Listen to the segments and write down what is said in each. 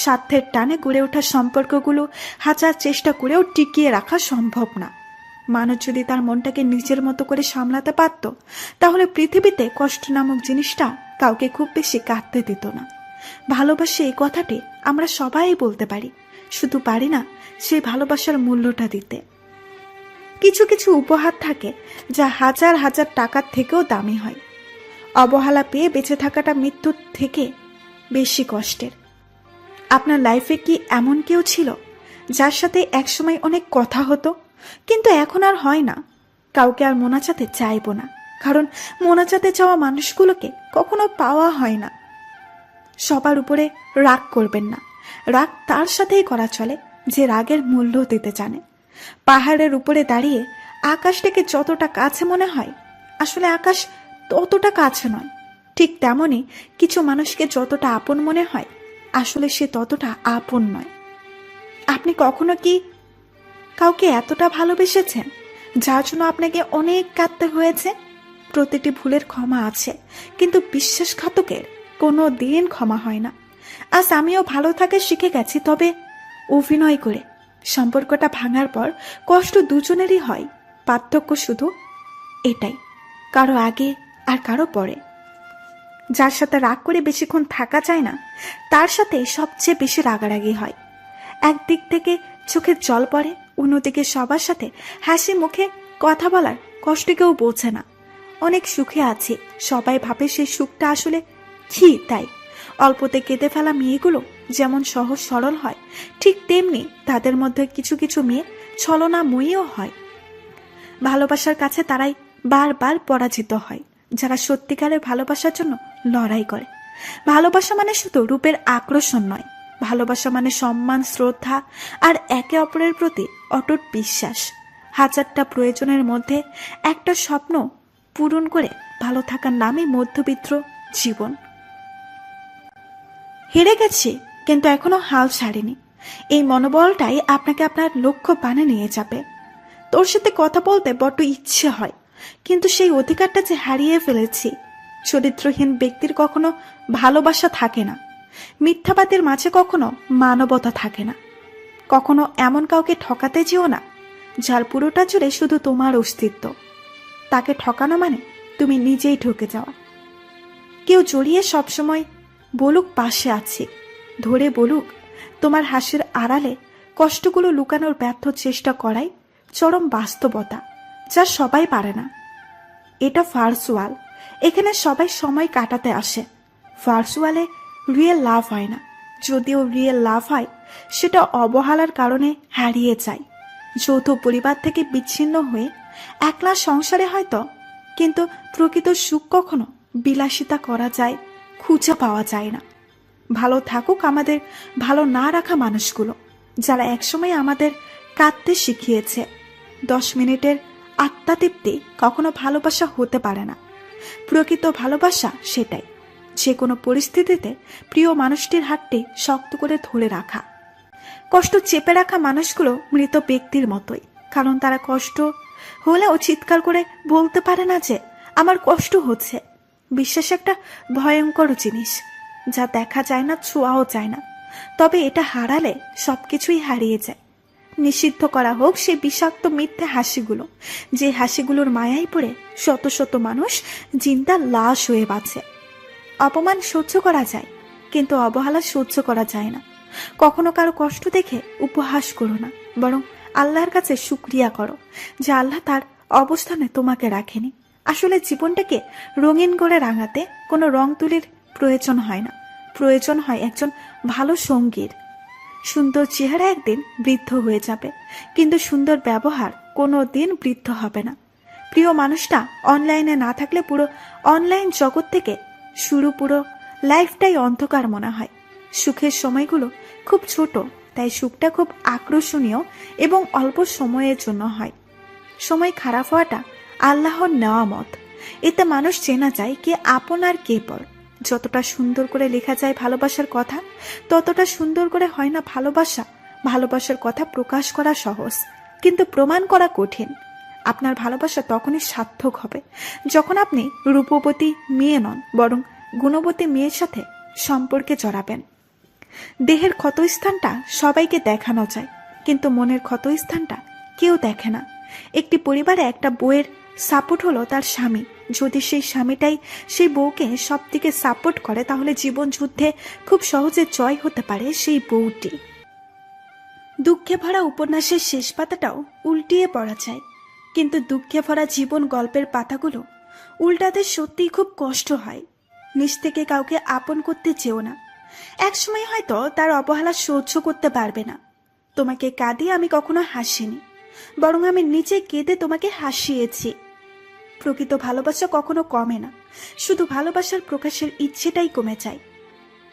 স্বার্থের টানে গড়ে ওঠা সম্পর্কগুলো হাজার চেষ্টা করেও টিকিয়ে রাখা সম্ভব না। মানুষ যদি তার মনটাকে নিজের মতো করে সামলাতে পারত, তাহলে পৃথিবীতে কষ্ট নামক জিনিসটা কাউকে খুব বেশি কাঁদতে দিত না। ভালোবাসে এই কথাটি আমরা সবাই বলতে পারি, শুধু পারি না সেই ভালোবাসার মূল্যটা দিতে। কিছু কিছু উপহার থাকে যা হাজার হাজার টাকার থেকেও দামি হয়। অবহেলা পেয়ে বেঁচে থাকাটা মৃত্যুর থেকে বেশি কষ্টের। আপনার লাইফে কি এমন কেউ ছিল যার সাথে একসময় অনেক কথা হতো, কিন্তু এখন আর হয় না? কাউকে আর মোনাজাতে চাইব না, কারণ মোনাজাতে চাওয়া মানুষগুলোকে কখনো পাওয়া হয় না। সবার উপরে রাগ করবেন না। রাগ তার সাথেই করা চলে যে রাগের মূল্য দিতে জানে। পাহাড়ের উপরে দাঁড়িয়ে আকাশটাকে যতটা কাছে মনে হয়, আসলে আকাশ ততটা কাছে নয়। ঠিক তেমনি কিছু মানুষকে যতটা আপন মনে হয়, আসলে সে ততটা আপন নয়। আপনি কখনো কি কাউকে এতটা ভালোবেসেছেন যার জন্য আপনাকে অনেক কাঁদতে হয়েছে? প্রতিটি ভুলের ক্ষমা আছে, কিন্তু বিশ্বাসঘাতকের কোনো দিন ক্ষমা হয় না। আজ আমিও ভালো থাকা শিখে গেছি, তবে অভিনয় করে। সম্পর্কটা ভাঙার পর কষ্ট দুজনেরই হয়, পার্থক্য শুধু এটাই, কারো আগে আর কারো পরে। যার সাথে রাগ করে বেশিক্ষণ থাকা যায় না, তার সাথে সবচেয়ে বেশি রাগারাগি হয়। একদিক থেকে চোখের জল পড়ে, অন্যদিকে সবার সাথে হাসি মুখে কথা বলার কষ্ট কেউ বোঝে না। অনেক সুখে আছি, সবাই ভাবে সেই সুখটা আসলে কি। তাই অল্পতে কেঁদে ফেলা মেয়েগুলো যেমন সহজ সরল হয়, ঠিক তেমনি তাদের মধ্যে কিছু কিছু মেয়ে ছলনাময়ীও হয়। ভালোবাসার কাছে তারাই বারবার পরাজিত হয়, যারা সত্যিকারের ভালোবাসার জন্য লড়াই করে। ভালোবাসা মানে শুধু রূপের আকর্ষণ নয়, ভালোবাসা মানে সম্মান, শ্রদ্ধা আর একে অপরের প্রতি অটুট বিশ্বাস। হাজারটা প্রয়োজনের মধ্যে একটা স্বপ্ন পূরণ করে ভালো থাকার নামে মধ্যবিত্ত জীবন। হেরে গেছি, কিন্তু এখনো হাল ছাড়িনি। এই মনোবলটাই আপনাকে আপনার লক্ষ্য পানে নিয়ে যাবে। তোর সাথে কথা বলতে বড্ড ইচ্ছে হয়, কিন্তু সেই অধিকারটা যে হারিয়ে ফেলেছি। চরিত্রহীন ব্যক্তির কখনো ভালোবাসা থাকে না, মিথ্যাবাদের মাঝে কখনো মানবতা থাকে না। কখনো এমন কাউকে ঠকাতে যেও না যার পুরোটা জুড়ে শুধু তোমার অস্তিত্ব। তাকে ঠকানো মানে তুমি নিজেই ঠকে যাওয়া। কেউ জড়িয়ে সবসময় বলুক পাশে আছি, ধরে বলুক তোমার হাসির আড়ালে কষ্টগুলো লুকানোর ব্যর্থ চেষ্টা করাই চরম বাস্তবতা, যা সবাই পারে না। এটা ভার্চুয়াল, এখানে সবাই সময় কাটাতে আসে। ভার্চুয়ালে রিয়েল লাভ হয় না, যদিও রিয়েল লাভ হয় সেটা অবহেলার কারণে হারিয়ে যায়। যৌথ পরিবার থেকে বিচ্ছিন্ন হয়ে একলা সংসারে হয়তো, কিন্তু প্রকৃত সুখ কখনো বিলাসিতা করা যায়, খুঁজে পাওয়া যায় না। ভালো থাকুক আমাদের ভালো না রাখা মানুষগুলো, যারা একসময় আমাদের কাঁদতে শিখিয়েছে। 10 মিনিটের আত্মাতৃপ্তি কখনো ভালোবাসা হতে পারে না। প্রকৃত ভালোবাসা সেটাই, যে কোনো পরিস্থিতিতে প্রিয় মানুষটির হাতটি শক্ত করে ধরে রাখা। কষ্ট চেপে রাখা মানুষগুলো মৃত ব্যক্তির মতোই, কারণ তারা কষ্ট হলেও চিৎকার করে বলতে পারে না যে আমার কষ্ট হচ্ছে। বিশ্বাস একটা ভয়ঙ্কর জিনিস, যা দেখা যায় না, ছোঁয়াও যায় না, তবে এটা হারালে সবকিছুই হারিয়ে যায়। নিষিদ্ধ করা হোক সেই বিষাক্ত মিথ্যে হাসিগুলো, যে হাসিগুলোর মায়ায় পড়ে শত শত মানুষ জিন্দা লাশ হয়ে বাঁচে। অপমান সহ্য করা যায়, কিন্তু অবহেলা সহ্য করা যায় না। কখনো কারো কষ্ট দেখে উপহাস করো না, বরং আল্লাহর কাছে শুকরিয়া করো যে আল্লাহ তার অবস্থানে তোমাকে রাখেনি। আসলে জীবনটাকে রঙিন করে রাঙাতে কোনো রং তুলির প্রয়োজন হয় না, প্রয়োজন হয় একজন ভালো সঙ্গীর। সুন্দর চেহারা একদিন বৃদ্ধ হয়ে যাবে, কিন্তু সুন্দর ব্যবহার কোনো দিন বৃদ্ধ হবে না। প্রিয় মানুষটা অনলাইনে না থাকলে পুরো অনলাইন জগৎ থেকে শুরু পুরো লাইফটাই অন্ধকার মনে হয়। সুখের সময়গুলো খুব ছোট, তাই সুখটা খুব আকর্ষণীয় এবং অল্প সময়ের জন্য হয়। সময় খারাপ হওয়াটা আল্লাহর নেওয়ামত, এতে মানুষ চেনা যায় কে আপন আর কে পর। যতটা সুন্দর করে লেখা যায় ভালোবাসার কথা, ততটা সুন্দর করে হয় না ভালোবাসা। ভালোবাসার কথা প্রকাশ করা সহজ, কিন্তু প্রমাণ করা কঠিন। আপনার ভালোবাসা তখনই সার্থক হবে যখন আপনি রূপবতী মেয়ে নন, বরং গুণবতী মেয়ের সাথে সম্পর্কে জড়াবেন। দেহের ক্ষতস্থানটা সবাইকে দেখানো যায়, কিন্তু মনের ক্ষতস্থানটা কেউ দেখে না। একটি পরিবারে একটা বউয়ের সাপোর্ট হলো তার স্বামী। যদি সেই স্বামীটাই সেই বউকে সব দিকে সাপোর্ট করে, তাহলে জীবন যুদ্ধে খুব সহজে জয় হতে পারে সেই বউটি। দুঃখে ভরা উপন্যাসের শেষ পাতাটাও উল্টিয়ে পড়া যায়, কিন্তু দুঃখে ভরা জীবন গল্পের পাতাগুলো উল্টাতে সত্যিই খুব কষ্ট হয়। নিজ থেকে কাউকে আপন করতে চেও না। একসময় হয়তো তার অবহেলা সহ্য করতে পারবে না। তোমাকে কাঁদিয়ে আমি কখনো হাসিনি, বরং আমি নিজে কেঁদে তোমাকে হাসিয়েছি। প্রকৃত ভালোবাসা কখনো কমে না, শুধু ভালোবাসার প্রকাশের ইচ্ছেটাই কমে যায়।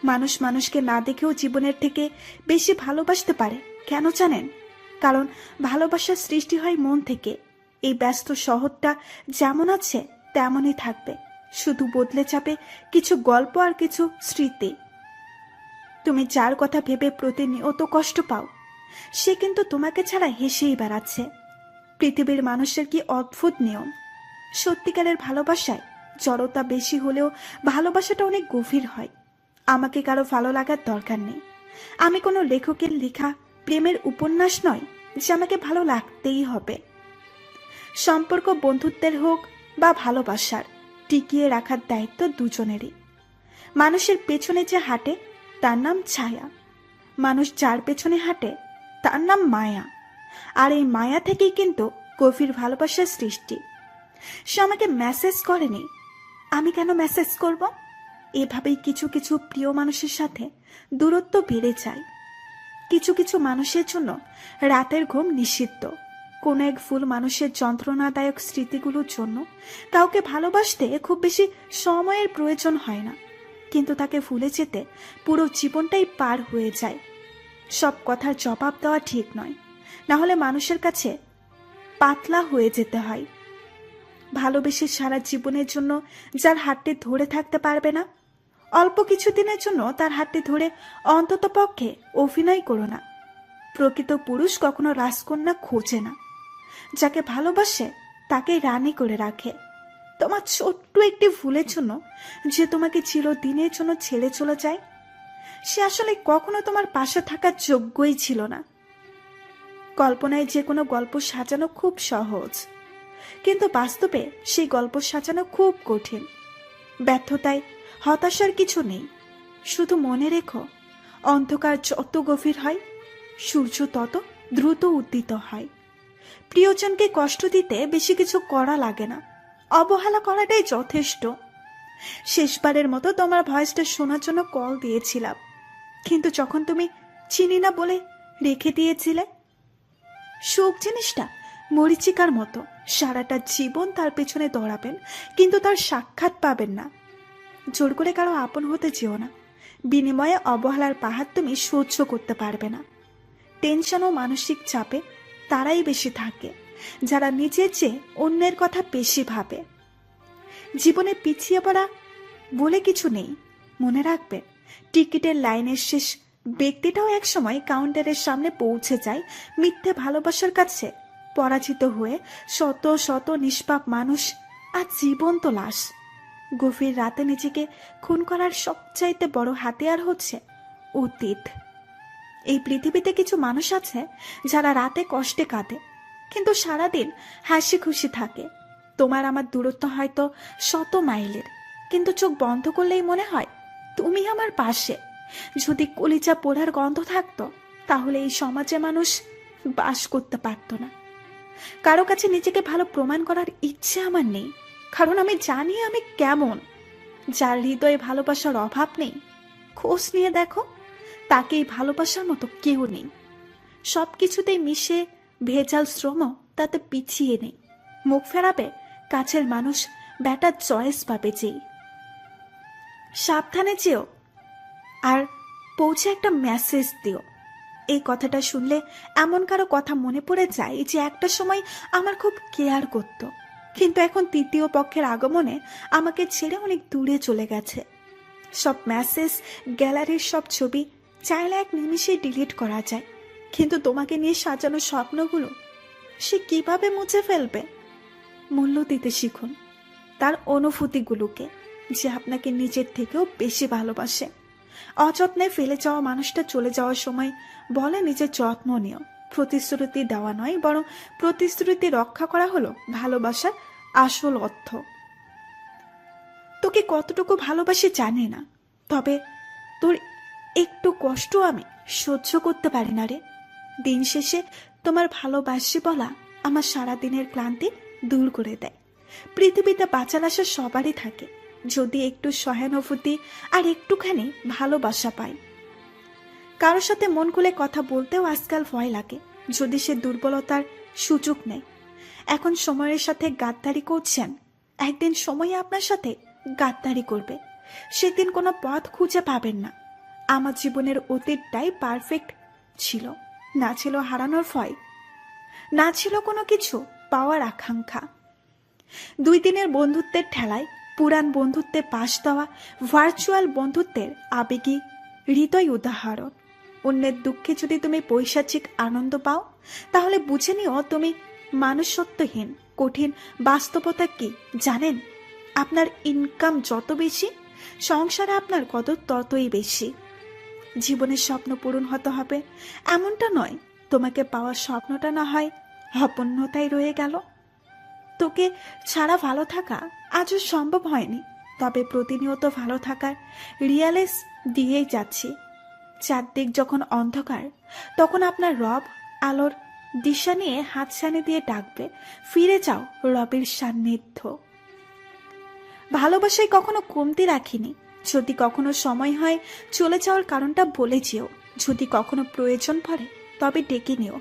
মানুষ মানুষকে না দেখেও জীবনের থেকে বেশি ভালোবাসতে পারে। কেন জানেন? কারণ ভালোবাসার সৃষ্টি হয় মন থেকে। এই ব্যস্ত শহরটা যেমন আছে তেমনই থাকবে, শুধু বদলে যাবে কিছু গল্প আর কিছু স্মৃতি। তুমি যার কথা ভেবে প্রতিনিয়ত কষ্ট পাও, সে কিন্তু তোমাকে ছাড়া হেসেই বেড়াচ্ছে। পৃথিবীর মানুষের কি অদ্ভুত নিয়ম! সত্যিকারের ভালোবাসায় জড়তা বেশি হলেও ভালোবাসাটা অনেক গভীর হয়। আমাকে কারো ভালো লাগার দরকার নেই। আমি কোনো লেখকের লেখা প্রেমের উপন্যাস নয় যে আমাকে ভালো লাগতেই হবে। সম্পর্ক বন্ধুত্বের হোক বা ভালোবাসার, টিকিয়ে রাখার দায়িত্ব দুজনেরই। মানুষের পেছনে যে হাঁটে তার নাম ছায়া, মানুষ যার পেছনে হাঁটে তার নাম মায়া। আর এই মায়া থেকেই কিন্তু গভীর ভালোবাসার সৃষ্টি। সে আমাকে মেসেজ করেনি, আমি কেন মেসেজ করব? এভাবেই কিছু কিছু প্রিয় মানুষের সাথে দূরত্ব বেড়ে যায়। কিছু কিছু মানুষের জন্য রাতের ঘুম নিষিদ্ধ। কোনো এক ভুল মানুষের যন্ত্রণাদায়ক স্মৃতিগুলোর জন্য কাউকে ভালোবাসতে খুব বেশি সময়ের প্রয়োজন হয় না, কিন্তু তাকে ভুলে যেতে পুরো জীবনটাই পার হয়ে যায়। সব কথার জবাব দেওয়া ঠিক নয়, না হলে মানুষের কাছে পাতলা হয়ে যেতে হয়। ভালোবেসে সারা জীবনের জন্য যার হাতটি ধরে থাকতে পারবে না, অল্প কিছুদিনের জন্য তার হাতটি ধরে অন্তত পক্ষে অভিনয় করো না। প্রকৃত পুরুষ কখনো রাজকন্যা খোঁজে না, যাকে ভালোবাসে তাকে রানী করে রাখে। তোমার ছোট্ট একটি ভুলের জন্য যে তোমাকে চিরদিনের জন্য ছেড়ে চলে যায়, সে আসলে কখনো তোমার পাশে থাকার যোগ্যই ছিল না। কল্পনায় যে কোনো গল্প সাজানো খুব সহজ, কিন্তু বাস্তবে সেই গল্প সাজানো খুব কঠিন। ব্যর্থতায় হতাশার কিছু নেই, শুধু মনে রেখো, অন্ধকার যত গভীর হয় সূর্য তত দ্রুত উদ্দিত হয়। প্রিয়জনকে কষ্ট দিতে বেশি কিছু করা লাগে না, অবহেলা করাটাই যথেষ্ট। শেষবারের মতো তোমার ভয়েসটা শোনার জন্য কল দিয়েছিলাম, কিন্তু যখন তুমি চিনি না বলে রেখে দিয়েছিলে। শোক জিনিসটা মরিচিকার মতো, সারাটা জীবন তার পেছনে দৌড়াবেন কিন্তু তার সাক্ষাৎ পাবেন না। জোর করে কারো আপন হতে যেও না, বিনিময়ে অবহেলার পাহাড় তুমি সহ্য করতে পারবে না। টেনশন ও মানসিক চাপে তারাই বেশি থাকে যারা নিজের চেয়ে অন্যের কথা বেশি ভাবে। জীবনে পিছিয়ে পড়া বলে কিছু নেই, মনে রাখবে টিকিটের লাইনের শেষ ব্যক্তিটাও একসময় কাউন্টারের সামনে পৌঁছে যায় মিথ্যে ভালোবাসার কাছে পরাজিত হয়ে। শত শত নিষ্পাপ মানুষ আর জীবন্ত লাশ। গভীর রাতে নিজেকে খুন করার সবচাইতে বড় হাতিয়ার হচ্ছে অতীত। এই পৃথিবীতে কিছু মানুষ আছে যারা রাতে কষ্টে কাঁদে কিন্তু সারাদিন হাসি খুশি থাকে। তোমার আমার দূরত্ব হয়তো 100 মাইলের, কিন্তু চোখ বন্ধ করলেই মনে হয় তুমি আমার পাশে। যদি কলিজা পোড়ার গন্ধ থাকতো, তাহলে এই সমাজে মানুষ বাস করতে পারতো না। কারো কাছে নিজেকে ভালো প্রমাণ করার ইচ্ছে আমার নেই, কারণ আমি জানি আমি কেমন। যার হৃদয়ে ভালোবাসার অভাব নেই, খোঁজ নিয়ে দেখো, তাকেই ভালোবাসার মতো কেউ নেই। সবকিছুতেই মিশে ভেজাল শ্রম, তাতে পিছিয়ে নেই। মুখ ফেরাবে কাছের মানুষ, ব্যাটার চয়েস পাবে যেই। সাবধানে যেও, আর পৌঁছে একটা মেসেজ দিও। এই কথাটা শুনলে এমন কারো কথা মনে পড়ে যায় যে একটা সময় আমার খুব কেয়ার করত, কিন্তু এখন তৃতীয় পক্ষের আগমনে আমাকে ছেড়ে অনেক দূরে চলে গেছে। সব মেসেজ, গ্যালারির সব ছবি চাইলে এক নিমিষে ডিলিট করা যায়, কিন্তু তোমাকে নিয়ে সাজানো স্বপ্নগুলো সে কিভাবে মুছে ফেলবে? মূল্য দিতে শিখুন তার অনুভূতিগুলোকে, যে আপনাকে নিজের থেকেও বেশি ভালোবাসে। অযত্নে ফেলে যাওয়া মানুষটা চলে যাওয়ার সময় বলে নিজের যত্ন নিও। প্রতিশ্রুতি দেওয়া নয়, বরং প্রতিশ্রুতি রক্ষা করা হলো ভালোবাসার আসল অর্থ। তোকে কতটুকু ভালোবাসি জানি না, তবে তোর একটু কষ্ট আমি সহ্য করতে পারি না রে। দিন শেষে তোমার ভালোবাসি বলা আমার সারাদিনের ক্লান্তি দূর করে দেয়। পৃথিবীতে বাঁচার আশা সবারই থাকে, যদি একটু সহানুভূতি আর একটুখানি ভালোবাসা পাই। কারোর সাথে মন খুলে কথা বলতেও আজকাল ভয় লাগে, যদি সে দুর্বলতার সুযোগ নেয়। এখন সময়ের সাথে গাদ্দারি করছেন, একদিন সময় আপনার সাথে গাদ্দারি করবে, সেদিন কোনো পথ খুঁজে পাবেন না। আমার জীবনের অতীতটাই পারফেক্ট ছিল, না ছিল হারানোর ভয়, না ছিল কোনো কিছু পাওয়ার আকাঙ্ক্ষা। 2 দিনের বন্ধুত্বের ঠেলায় পুরান বন্ধুত্বে পাশ দেওয়া ভার্চুয়াল বন্ধুত্বের আবেগী হৃদয় উদাহরণ। অন্যের দুঃখে যদি তুমি পৈশাচিক আনন্দ পাও, তাহলে বুঝে নিও তুমি মানুষত্বহীন। কঠিন বাস্তবতা কি জানেন? আপনার ইনকাম যত বেশি, সংসারে আপনার কদর ততই বেশি। জীবনের স্বপ্ন পূরণ হতে হবে এমনটা নয়, তোমাকে পাওয়ার স্বপ্নটা না হয় অপূর্ণতাই রয়ে গেল। তোকে ছাড়া ভালো থাকা আজও সম্ভব হয়নি, তবে প্রতিনিয়ত ভালো থাকার রিয়ালাইজ দিয়েই যাচ্ছি। চারদিক যখন অন্ধকার, তখন আপনার রব আলোর দিশা নিয়ে হাতছানি দিয়ে ডাকবে, ফিরে যাও রবের সান্নিধ্য। ভালোবাসায় কখনো কমতি রাখিনি। যদি কখনো সময় হয় চলে যাওয়ার কারণটা বলে যেও। যদি কখনো প্রয়োজন পড়ে তবে ডেকে নিও।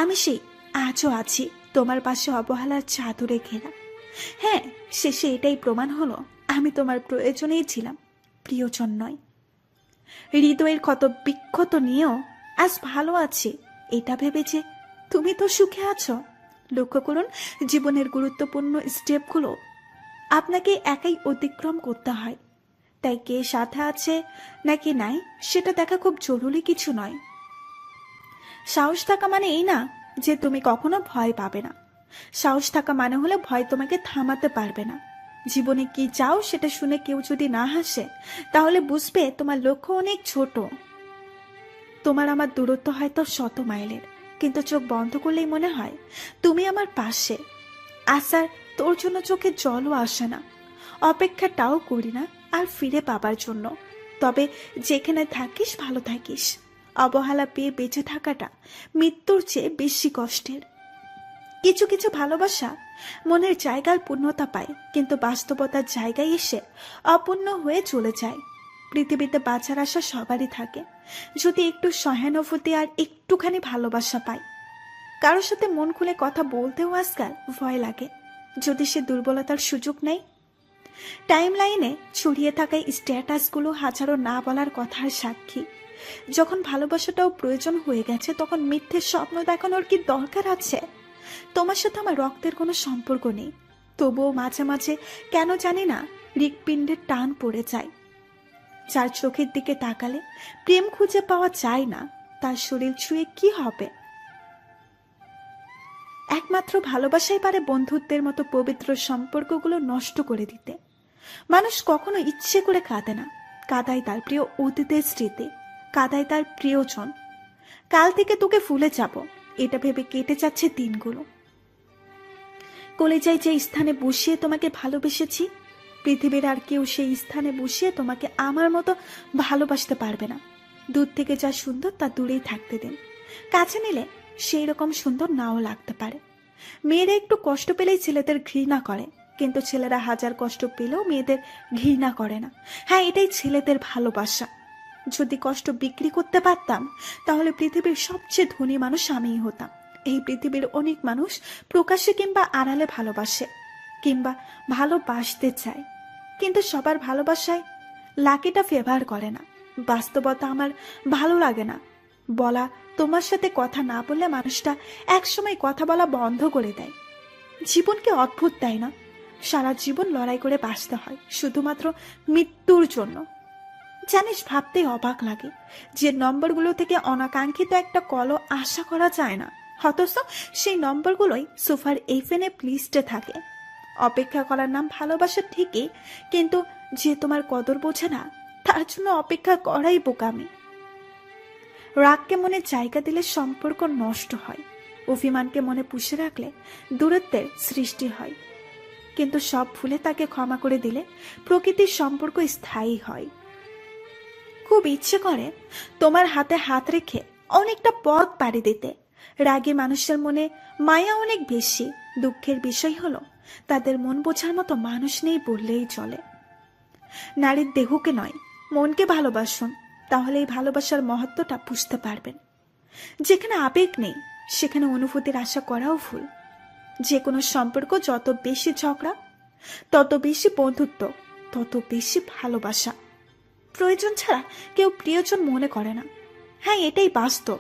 আমি সেই আজও আছি, তোমার পাশে অবহেলার চাদরে ঘেরা। হ্যাঁ, শেষে এটাই প্রমাণ হলো আমি তোমার প্রয়োজনেই ছিলাম, প্রিয়জন নয়। হৃদয়ের ক্ষত বিক্ষত নিয়েও আজ ভালো আছি, এটা ভেবে যে তুমি তো সুখে আছো। লক্ষ্য করুন, জীবনের গুরুত্বপূর্ণ স্টেপগুলো আপনাকে একাই অতিক্রম করতে হয়। তাই কে সাথে আছে নাকি নাই সেটা দেখা খুব জরুরি কিছু নয়। সাহস থাকা মানে এই না যে তুমি কখনো ভয় পাবে না। সাহস থাকা মানে হলে ভয় তোমাকে থামাতে পারবে না। জীবনে কি চাও সেটা শুনে কেউ যদি না হাসে, তাহলে বুঝবে তোমার লক্ষ্য অনেক ছোট। তোমার আমার দূরত্ব হয়তো 100 মাইলের, কিন্তু চোখ বন্ধ করলেই মনে হয় তুমি আমার পাশে। আসার তোর জন্য চোখে জলও আসে না, অপেক্ষাটাও করি না আর ফিরে পাবার জন্য। তবে যেখানে থাকিস ভালো থাকিস। অবহেলা পেয়ে বেঁচে থাকাটা মৃত্যুর চেয়ে বেশি কষ্টের। কিছু কিছু ভালোবাসা মনের জায়গার পূর্ণতা পায়, কিন্তু বাস্তবতার জায়গায় এসে অপূর্ণ হয়ে চলে যায়। পৃথিবীতে বাঁচার আশা সবারই থাকে, যদি একটু সহানুভূতি আর একটুখানি ভালোবাসা পায়। কারোর সাথে মন খুলে কথা বলতেও আজকাল ভয় লাগে, যদি সে দুর্বলতার সুযোগ নেয়। টাইম লাইনে ছড়িয়ে থাকা স্ট্যাটাসগুলো হাজারো না বলার কথার সাক্ষী। যখন ভালোবাসাটাও প্রয়োজন হয়ে গেছে, তখন মিথ্যে স্বপ্ন দেখানোর কি দরকার আছে? তোমার সাথে আমার রক্তের কোনো সম্পর্ক নেই, তবুও মাঝে মাঝে কেন জানি না হৃৎপিণ্ডের টান পড়ে যায়। যার চোখের দিকে তাকালে প্রেম খুঁজে পাওয়া যায় না, তার শরীর ছুঁয়ে কি হবে? একমাত্র ভালোবাসাই পারে বন্ধুত্বের মতো পবিত্র সম্পর্কগুলো নষ্ট করে দিতে। মানুষ কখনো ইচ্ছে করে কাঁদে না, কাঁদায় তার প্রিয় অতীতের স্মৃতি, কাঁদায় তার প্রিয়জন। কাল থেকে তোকে ভুলে যাব এটা ভেবে কেটে যাচ্ছে দিনগুলো। কলেজায় যে স্থানে বসিয়ে তোমাকে ভালোবেসেছি, পৃথিবীর আর কেউ সেই স্থানে বসিয়ে তোমাকে আমার মতো ভালোবাসতে পারবে না। দূর থেকে যা সুন্দর তা দূরেই থাকতে দিন, কাছে নিলে সেই রকম সুন্দর নাও লাগতে পারে। মেয়েরা একটু কষ্ট পেলেই ছেলেদের ঘৃণা করে, কিন্তু ছেলেরা হাজার কষ্ট পেলেও মেয়েদের ঘৃণা করে না। হ্যাঁ, এটাই ছেলেদের ভালোবাসা। যদি কষ্ট বিক্রি করতে পারতাম, তাহলে পৃথিবীর সবচেয়ে ধনী মানুষ আমিই হতাম। এই পৃথিবীর অনেক মানুষ প্রকাশ্যে কিংবা আড়ালে ভালোবাসে, কিংবা ভালোবাসতে চায়, কিন্তু সবার ভালোবাসায় লাকিটা ফেভার করে না। বাস্তবতা আমার ভালো লাগে না বলা, তোমার সাথে কথা না বললে মানুষটা একসময় কথা বলা বন্ধ করে দেয়। জীবনকে অদ্ভুত, তাই না? সারা জীবন লড়াই করে বাঁচতে হয় শুধুমাত্র মৃত্যুর জন্য। জানিস, ভাবতেই অবাক লাগে যে নম্বরগুলো থেকে অনাকাঙ্ক্ষিত একটা কলও আশা করা যায় না, অথচ সেই নম্বরগুলোই সোফার এফএনএ লিস্টে থাকে। অপেক্ষা করার নাম ভালোবাসা ঠিকই, কিন্তু যে তোমার কদর বোঝে না, তার জন্য অপেক্ষা করাই বোকামি। রাগকে মনে জায়গা দিলে সম্পর্ক নষ্ট হয়, অভিমানকে মনে পুষে রাখলে দূরত্বের সৃষ্টি হয়। কিন্তু সব ভুলে তাকে ক্ষমা করে দিলে প্রকৃতির সম্পর্ক স্থায়ী হয়। খুব ইচ্ছে করে তোমার হাতে হাত রেখে অনেকটা পথ পাড়ি দিতে। রাগী মানুষের মনে মায়া অনেক বেশি। দুঃখের বিষয় হলো তাদের মন বোঝার মতো মানুষ নেই বললেই চলে। নারীর দেহকে নয়, মনকে ভালোবাসুন, তাহলে এই ভালোবাসার মহত্বটা বুঝতে পারবেন। যেখানে আবেগ নেই সেখানে অনুভূতির আশা করাও ভুল। যে কোনো সম্পর্ক যত বেশি ঝগড়া, তত বেশি বন্ধুত্ব, তত বেশি ভালোবাসা। প্রয়োজন ছাড়া কেউ প্রিয়জন মনে করে না। হ্যাঁ, এটাই বাস্তব।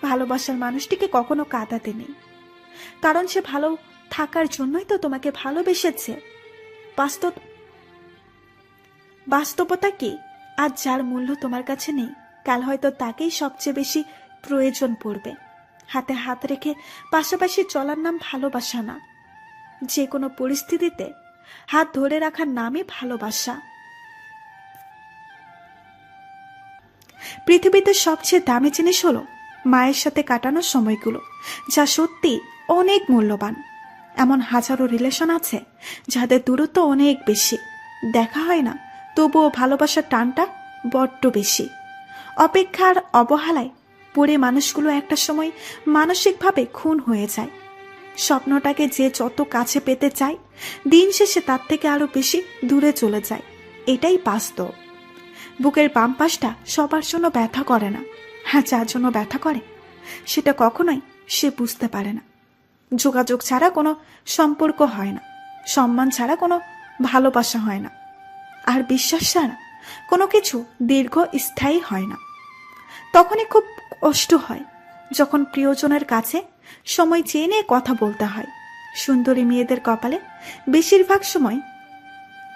ভালোবাসার মানুষটিকে কখনো কাঁদাতে নেই, কারণ সে ভালো থাকার জন্যই তো তোমাকে ভালোবেসেছে। বাস্তবতা কি? আজ যার মূল্য তোমার কাছে নেই, কাল হয়তো তাকেই সবচেয়ে বেশি প্রয়োজন পড়বে। হাতে হাত রেখে পাশাপাশি চলার নাম ভালোবাসা না। যে কোনো পরিস্থিতিতে হাত ধরে রাখার নামই ভালোবাসা। পৃথিবীতে সবচেয়ে দামি জিনিস হলো মায়ের সাথে কাটানো সময়গুলো, যা সত্যি অনেক মূল্যবান। এমন হাজারো রিলেশন আছে যাদের দূরত্ব অনেক বেশি, দেখা হয় না, তবুও ভালোবাসার টানটা বড্ড বেশি। অপেক্ষার অবহেলায় পড়ে মানুষগুলো একটা সময় মানসিকভাবে খুন হয়ে যায়। স্বপ্নটাকে যে যত কাছে পেতে চায়, দিন শেষে তার থেকে আরো বেশি দূরে চলে যায়। এটাই বাস্তব। বুকের বাম পাশটা সবার জন্য ব্যথা করে না। হ্যাঁ, যার জন্য ব্যথা করে সেটা কখনোই সে বুঝতে পারে না। যোগাযোগ ছাড়া কোনো সম্পর্ক হয় না, সম্মান ছাড়া কোনো ভালোবাসা হয় না, আর বিশ্বাস ছাড়া কোনো কিছু দীর্ঘস্থায়ী হয় না। তখনই খুব কষ্ট হয় যখন প্রিয়জনের কাছে সময় চেয়ে নিয়ে কথা বলতে হয়। সুন্দরী মেয়েদের কপালে বেশিরভাগ সময়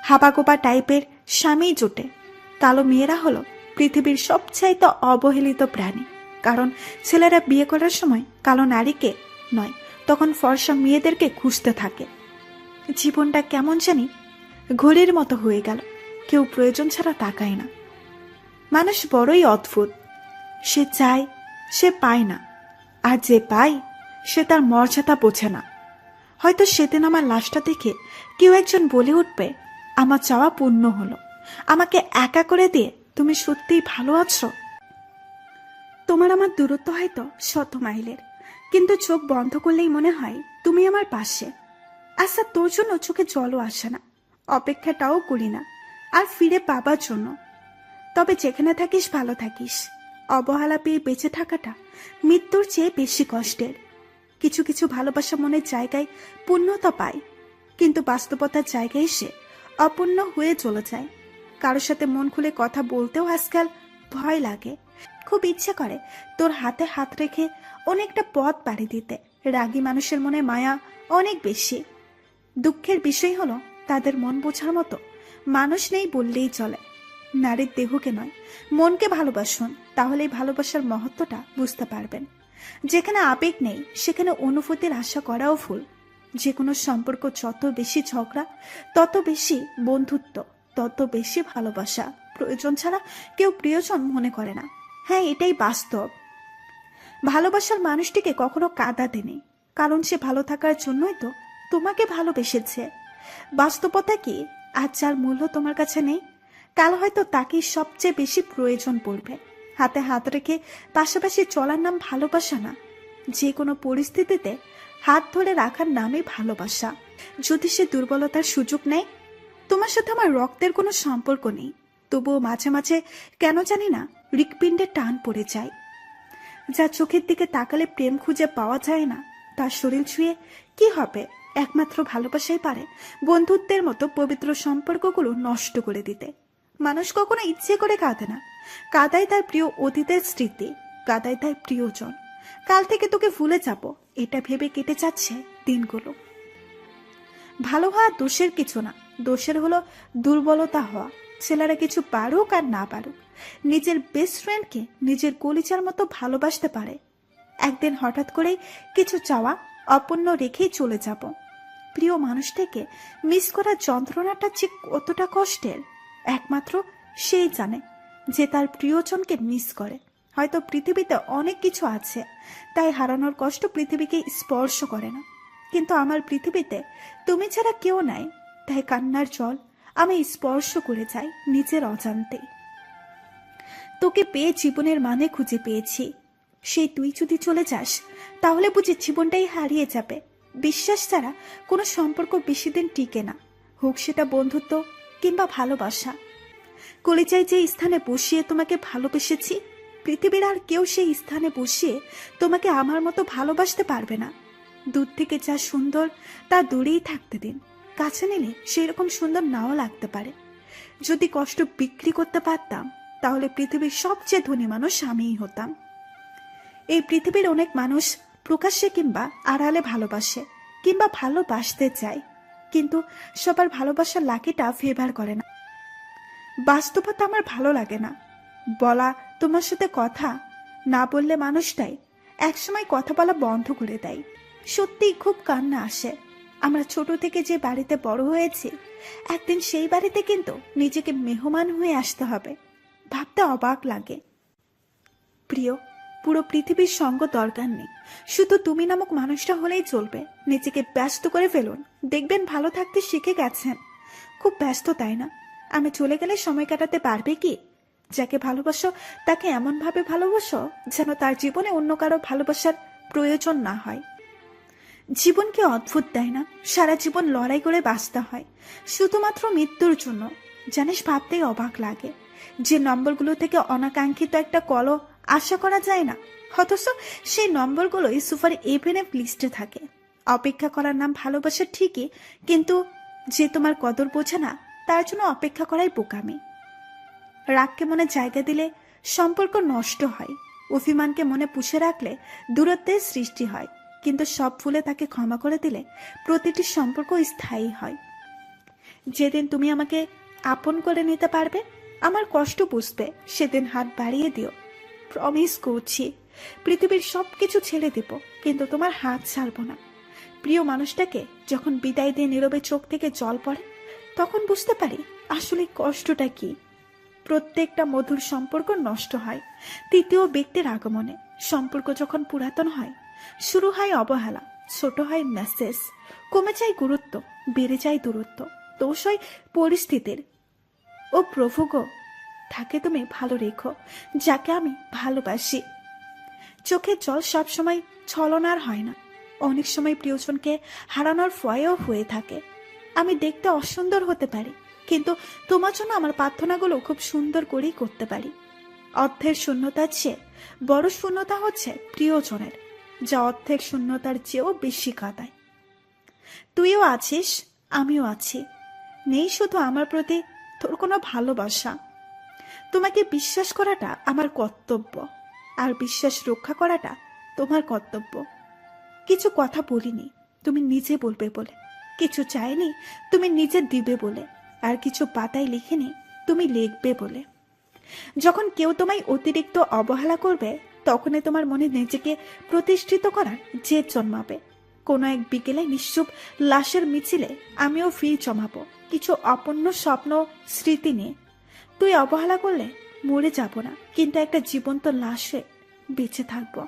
হাবাগোবা টাইপের স্বামী জোটে। কালো মেয়েরা হলো পৃথিবীর সবচাইতে অবহেলিত প্রাণী, কারণ ছেলেরা বিয়ে করার সময় কালো নারীকে নয়, তখন ফর্সা মেয়েদেরকে খুঁজতে থাকে। জীবনটা কেমন জানি ঘড়ির মতো হয়ে গেল, কেউ প্রয়োজন ছাড়া তাকায় না। মানুষ বড়ই অদ্ভুত। সে চায়, সে পায় না, আর যে পায় সে তার মর্যাদা বোঝে না। হয়তো সেদিন আমার লাশটা দেখে কেউ একজন বলে উঠবে, আমার চাওয়া পূর্ণ হলো, আমাকে একা করে দিয়ে তুমি সত্যিই ভালো আছো। তোমার আমার দূরত্ব হয়তো 100 মাইলের, কিন্তু চোখ বন্ধ করলেই মনে হয় তুমি আমার পাশে। আচ্ছা, তোর জন্য চোখে জলও আসে না, অপেক্ষাটাও করি না আর ফিরে পাবার জন্য। তবে যেখানে থাকিস ভালো থাকিস। অবহেলা পেয়ে বেঁচে থাকাটা মৃত্যুর চেয়ে বেশি কষ্টের। কিছু কিছু ভালোবাসা মনের জায়গায় পূর্ণতা পায়, কিন্তু বাস্তবতার জায়গায় এসে অপূর্ণ হয়ে চলে যায়। কারোর সাথে মন খুলে কথা বলতেও আজকাল ভয় লাগে। খুব ইচ্ছে করে তোর হাতে হাত রেখে অনেকটা পথ পাড়ি দিতে। রাগী মানুষের মনে মায়া অনেক বেশি। দুঃখের বিষয় হলো তাদের মন বোঝার মতো মানুষ নেই বললেই চলে। নারীর দেহকে নয়, মনকে ভালোবাসুন, তাহলেই ভালোবাসার মহত্বটা বুঝতে পারবেন। যেখানে আবেগ নেই সেখানে অনুভূতির আশা করাও ভুল। যে কোনো সম্পর্ক যত বেশি ঝগড়া, তত বেশি বন্ধুত্ব, তত বেশি ভালোবাসা। প্রয়োজন ছাড়া কেউ প্রিয়জন মনে করে না। হ্যাঁ, এটাই বাস্তব। ভালোবাসার মানুষটিকে কখনো কাঁদাতে নেই, কারণ সে ভালো থাকার জন্যই তো তোমাকে ভালোবেসেছে। বাস্তবতা কি? আজ যার মূল্য তোমার কাছে নেই, কাল হয়তো তাকেই সবচেয়ে বেশি প্রয়োজন পড়বে। হাতে হাত রেখে পাশাপাশি চলার নাম ভালোবাসা না। যে কোনো পরিস্থিতিতে হাত ধরে রাখার নামই ভালোবাসা। যদি সে দুর্বলতার সুযোগ নেয়, তোমার সাথে আমার রক্তের কোনো সম্পর্ক নেই, তবুও মাঝে মাঝে কেন জানি না হৃৎপিণ্ডে টান পড়ে যায়। যা চোখের দিকে তাকালে প্রেম খুঁজে পাওয়া যায় না, তার শরীর ছুঁয়ে কি হবে? একমাত্র ভালোবাসাই পারে বন্ধুত্বের মতো পবিত্র সম্পর্কগুলো নষ্ট করে দিতে। মানুষ কখনো ইচ্ছে করে কাঁদে না, কাঁদায় তার প্রিয় অতীতের স্মৃতি, কাঁদায় তার প্রিয়জন। কাল থেকে তোকে ভুলে যাব এটা ভেবে কেটে যাচ্ছে দিনগুলো। ভালো হওয়া দোষের কিছু না, দোষের হলো দুর্বলতা হওয়া। ছেলেরা কিছু পারুক আর না পারুক, নিজের বেস্ট ফ্রেন্ডকে নিজের কলিজার মতো ভালোবাসতে পারে। একদিন হঠাৎ করেই কিছু চাওয়া অপূর্ণ রেখেই চলে যাব। প্রিয় মানুষটাকে মিস করার যন্ত্রণাটা যে কতটা কষ্টের, একমাত্র সেই জানে যে তার প্রিয়জনকে মিস করে। হয়তো পৃথিবীতে অনেক কিছু আছে, তাই হারানোর কষ্ট পৃথিবীকে স্পর্শ করে না, কিন্তু আমার পৃথিবীতে তুমি ছাড়া কেউ নাই, তাই কান্নার জল আমি স্পর্শ করে যাই নিজের অজান্তেই। তোকে পেয়ে জীবনের মানে খুঁজে পেয়েছি, সেই তুই যদি চলে যাস তাহলে বুঝি জীবনটাই হারিয়ে যাবে। বিশ্বাস ছাড়া কোনো সম্পর্ক বেশি দিন টিকে না, হোক সেটা বন্ধুত্ব কিংবা ভালোবাসা। কলিজায় যে স্থানে বসিয়ে তোমাকে ভালোবেসেছি, পৃথিবীর আর কেউ সেই স্থানে বসিয়ে তোমাকে আমার মতো ভালোবাসতে পারবে না। দূর থেকে যা সুন্দর তা দূরেই থাকতে দিন, কাছে নিলে সেই রকম সুন্দর নাও লাগতে পারে। যদি কষ্ট বিক্রি করতে পারতাম তাহলে পৃথিবীর সবচেয়ে ধনী মানুষ আমিই হতাম। এই পৃথিবীর অনেক মানুষ প্রকাশ্যে কিংবা আড়ালে ভালোবাসে কিংবা ভালোবাসতে চায়, কিন্তু সবার ভালোবাসার লাকিটা ফেভার করে না। বাস্তবতা আমার ভালো লাগে না। বলা তোমার সাথে কথা না বললে মানুষটাই একসময় কথা বলা বন্ধ করে দেয়। সত্যিই খুব কান্না আসে। আমরা ছোট থেকে যে বাড়িতে বড় হয়েছি, একদিন সেই বাড়িতে কিন্তু নিজেকে মেহমান হয়ে আসতে হবে, ভাবতে অবাক লাগে। প্রিয়, পুরো পৃথিবীর সঙ্গ দরকার নেই, শুধু তুমি নামক মানুষটা হলেই চলবে। নিজেকে ব্যস্ত করে ফেলুন, দেখবেন ভালো থাকতে শিখে গেছেন। খুব ব্যস্ত তাই না? আমি চলে গেলে সময় কাটাতে পারবে কি? যাকে ভালোবাসো তাকে এমনভাবে ভালোবাসো যেন তার জীবনে অন্য কারো ভালোবাসার প্রয়োজন না হয়। জীবনকে অদ্ভুত, তাই না? সারা জীবন লড়াই করে বাঁচতে হয় শুধুমাত্র মৃত্যুর জন্য। জানিস, ভাবতেই অবাক লাগে যে নম্বরগুলো থেকে অনাকাঙ্ক্ষিত একটা কলও আশা করা যায় না, অথচ সেই নম্বরগুলোই সুপার এফএনএফ লিস্টে থাকে। অপেক্ষা করার নাম ভালোবাসা ঠিকই, কিন্তু যে তোমার কদর বোঝে না তার জন্য অপেক্ষা করাই বোকামি। রাগকে মনে জায়গা দিলে সম্পর্ক নষ্ট হয়, অভিমানকে মনে পুষে রাখলে দূরত্বের সৃষ্টি হয়, কিন্তু সব ভুলে তাকে ক্ষমা করে দিলে প্রতিটি সম্পর্ক স্থায়ী হয়। যেদিন তুমি আমাকে আপন করে নিতে পারবে, আমার কষ্ট বুঝবে, সেদিন হাত বাড়িয়ে দিও। প্রমিস করছি, পৃথিবীর সবকিছু ছেড়ে দেব, কিন্তু তোমার হাত ছাড়বো না। প্রিয় মানুষটাকে যখন বিদায় দিয়ে নীরবে চোখ থেকে জল পড়ে, তখন বুঝতে পারি আসলে কষ্টটা কি। প্রত্যেকটা মধুর সম্পর্ক নষ্ট হয় তৃতীয় ব্যক্তির আগমনে। সম্পর্ক যখন পুরাতন হয়, শুরু হয় অবহেলা, ছোট হয় মেসেজ, কমে যায় গুরুত্ব, বেড়ে যায় দূরত্ব, দোষ হয় পরিস্থিতির। ও প্রভু গো, থাকে তুমি ভালো রেখো যাকে আমি ভালোবাসি। চোখের জল সবসময় ছলনার হয় না, অনেক সময় প্রিয়জনকে হারানোর ভয়ও হয়ে থাকে। আমি দেখতে অসুন্দর হতে পারি, কিন্তু তোমার জন্য আমার প্রার্থনাগুলো খুব সুন্দর করেই করতে পারি। অর্থের শূন্যতার চেয়ে বড় শূন্যতা হচ্ছে প্রিয়জনের, যা অর্থের শূন্যতার চেয়েও বেশি কাঁদায়। তুইও আছিস, আমিও আছি, নেই শুধু আমার প্রতি তোর কোনো ভালোবাসা। তোমাকে বিশ্বাস করাটা আমার কর্তব্য, আর বিশ্বাস রক্ষা করাটা তোমার কর্তব্য। কিছু কথা বলিনি তুমি নিজে বলবে বলে, কিছু চাইনি তুমি নিজে দিবে বলে, আর কিছু পাতায় লিখিনি তুমি লিখবে বলে। যখন কেউ তোমায় অতিরিক্ত অবহেলা করবে, তখনই তোমার মনে নিজেকে প্রতিষ্ঠিত করার জেদ জন্মাবে। কোনো এক বিকেলে নিশ্চুপ লাশের মিছিলে আমিও ফির জমাবো কিছু অপূর্ণ স্বপ্ন স্মৃতি নিয়ে। তুই অবহেলা করলে মরে যাব না, কিন্তু একটা জীবন্ত লাশে বেঁচে থাকবো।